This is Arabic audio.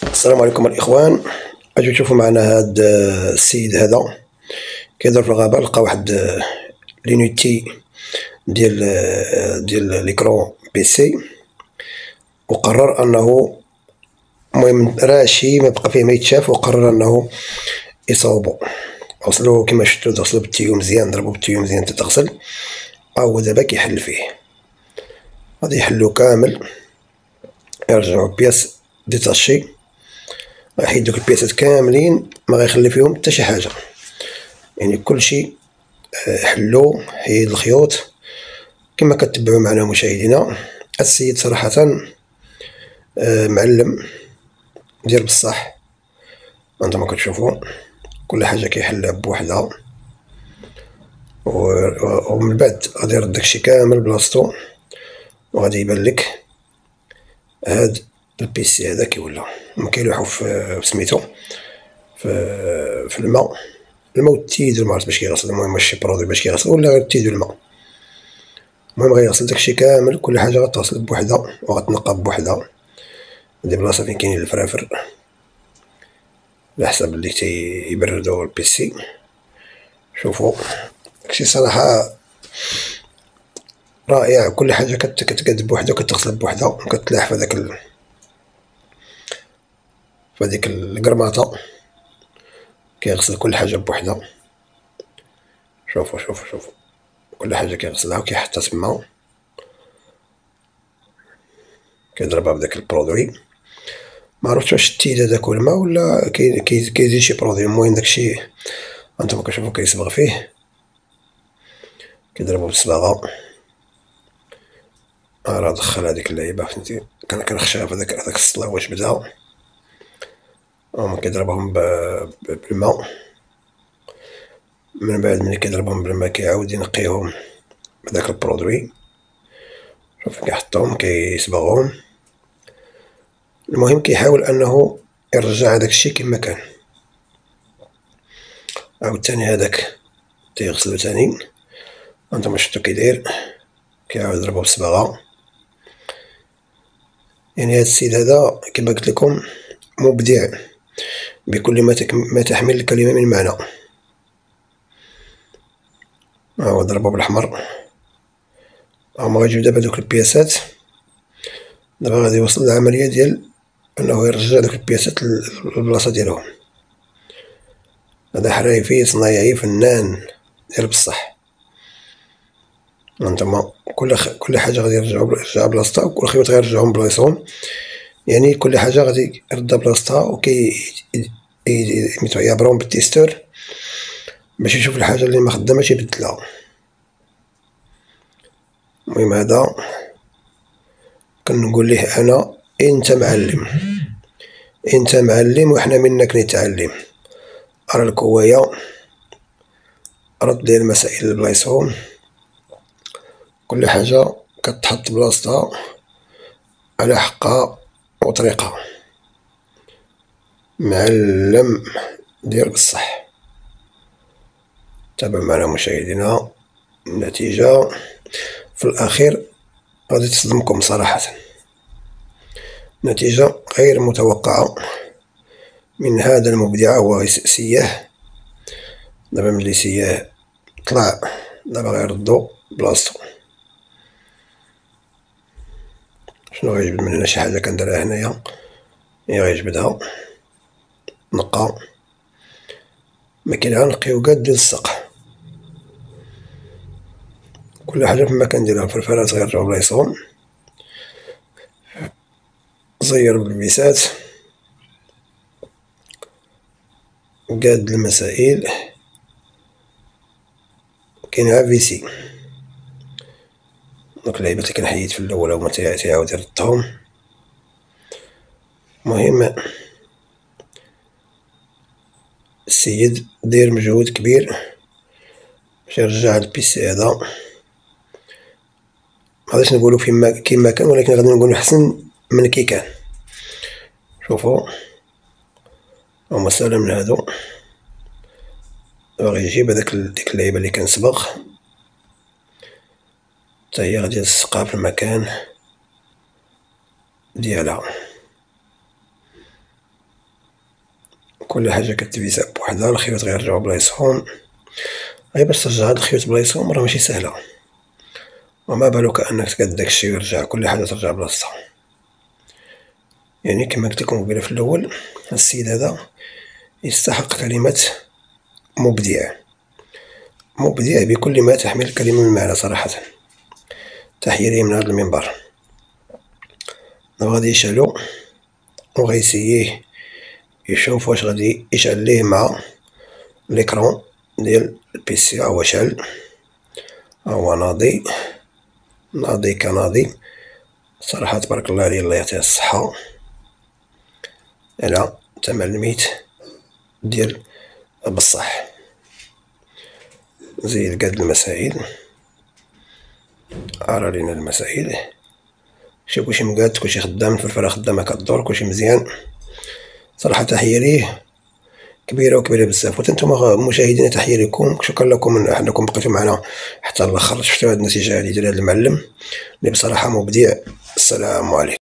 السلام عليكم الاخوان. اجي تشوفوا معنا هذا السيد هذا كيدور في الغابه. لقى واحد لينيتي ديال ليكرون بيسي، وقرر انه المهم راشي ما بقى فيه ما يتشاف، وقرر انه يصاوبو. وصلوا كما شفتوا غسلوا بالتيو مزيان، ضربوا بالتيو مزيان تتغسل. هو دابا كيحل فيه، غادي يحلو كامل، يرجعوا بياس ديتاشي، غيحيد دوك البياسات كاملين، ما غيخلي فيهم حتى شي حاجه، يعني كلشي حلو. حيد الخيوط كما كتبعوا معنا مشاهدينا. السيد صراحه معلم دير بصح. انتما كتشوفوا كل حاجه كيحلها بوحدها، ومن بعد غادي يرد داكشي كامل بلاصتو، وغادي يبان لك هاد البيسي هذا كي ولا هما كيلوحو في سميتو في الماء والتيد، ما عرفت باش كيغسل. المهم شي برودوي باش كيغسل، ولا غير التيد والماء. المهم غيغسل داكشي كامل، كل حاجه غتغسل بوحدها وغتنقى بوحدها. هادي بلاصه فين كاينين الفرافر على حسب اللي تيبردو البيسي. شوفوا داكشي صراحه رائع، كل حاجه كتقاد بوحدها وكتغسل بوحدها وكتلاح في هذيك القرماطه. كيغسل كل حاجه بوحدها. شوفوا كل حاجه كيغسلها وكيحطها تما، كيضربها بداك البرودوي. ما عرفتش واش التيد هذاك هو الماء ولا كيزيد شي برودوي. المهم داكشي هانتوما كتشوفوا كيصبغ فيه، كيضربو بالصباغه. راه دخل هذيك اللعيبه، فهمتي، كان كنخشى في هذاك الصلا واش بدا. هما كيضربهم بالماء، من بعد ملي كيضربهم بالماء كيعاود ينقيهم بداك البرودوي. شوف كيحطهم كيصبغهم. المهم كيحاول انه يرجع هذاك الشيء كما كان. عاوتاني هذاك تيغسلو تاني، هانتوما شفتو كيداير، كيعاود يضربو بالصباغه. يعني هاد السيد هذا كما قلت لكم مبدع بكل ما تحمل الكلمه من معنى. هو ضربو بالاحمر. هما غيجيو دابا دوك البياسات، دابا غادي يوصل للعمليه ديال انه يرجع دوك البياسات للبلاصه ديالهم. هذا حريفي صنايعي فنان ديال بصح. هانتوما كل حاجه غادي يرجعها بلاصتها، وكل خيوط غيرجعهم بلايصهم. يعني كل حاجه غادي يردها بلاصتها، سميتو يعبرهم بالتيستور باش يشوف الحاجه اللي ما خداماش يبدلها. المهم هذا كنقول ليه انا انت معلم وحنا منك نتعلم. راه الكوايا رد لي المسائل لبلايصهم، كل حاجه كتحط بلاصتها على حقها وطريقها. معلم ديال بصح. تابعوا معنا مشاهدينا، النتيجه في الاخير غادي تصدمكم صراحه. نتيجه غير متوقعه من هذا المبدع. هو سياه. دابا ملي سياه طلع، دابا غيردو بلاصتو. شنو غيجبد من هنا؟ شي حاجه كنديرها هنايا هي غيجبدها. نقى ما كاين غير نقيو كاع ديال السقف، كل حاجه في المكان ديالها. الفرفرات غيرجعو بلايصهم. زير بالبيسات، قاد المسائل. كاين عا فيسي، دوك اللعيبات اللي كان حيد في الاول هما تيعاود يردهم. المهم السيد داير مجهود كبير باش يرجع البيسي هذا. مغاديش نقولو كيما كان، ولكن غادي نقولو احسن من كي كان. شوفوا هما سالا من هادو، باغي يجيب ديك اللعيبه اللي كان صبغ حتى هي غادي تسقى في المكان ديالها. كل حاجة كتفيسا بوحدها. الخيوط غيرجعو بلايصهم، غير باش ترجع هاد الخيوط بلايصهم راه ماشي سهلة، وما بالك انك تقاد داكشي ويرجع كل حاجة ترجع بلاصتها. يعني كما قلت لكم قبيله في الاول، السيد هذا يستحق كلمة مبدع، مبدع بكل ما تحمل الكلمة من معنى صراحة. تحية ليه من هذا المنبر. غادي يشعلو وغيسييه يشوف واش غادي يشعل ليه مع ليكرون ديال البيسي. هو شعل، هو ناضي، ناضي كناضي صراحة تبارك الله عليه، الله يعطيه الصحة على تملميت ديال بصح. زيد قاد المسائل، أرى لينا المسائل. شوف كلشي مقاد، كلشي خدام، الفرفرة خدامة كدور، كلشي مزيان صراحة. تحية ليه كبيرة وكبيرة بزاف. وانتم مشاهدين تحية لكم، شكرا لكم انكم بقيتو معنا حتى الاخر. شفتوا هاد النتيجة هادي ديال هاد المعلم اللي بصراحة مبدع. السلام عليكم.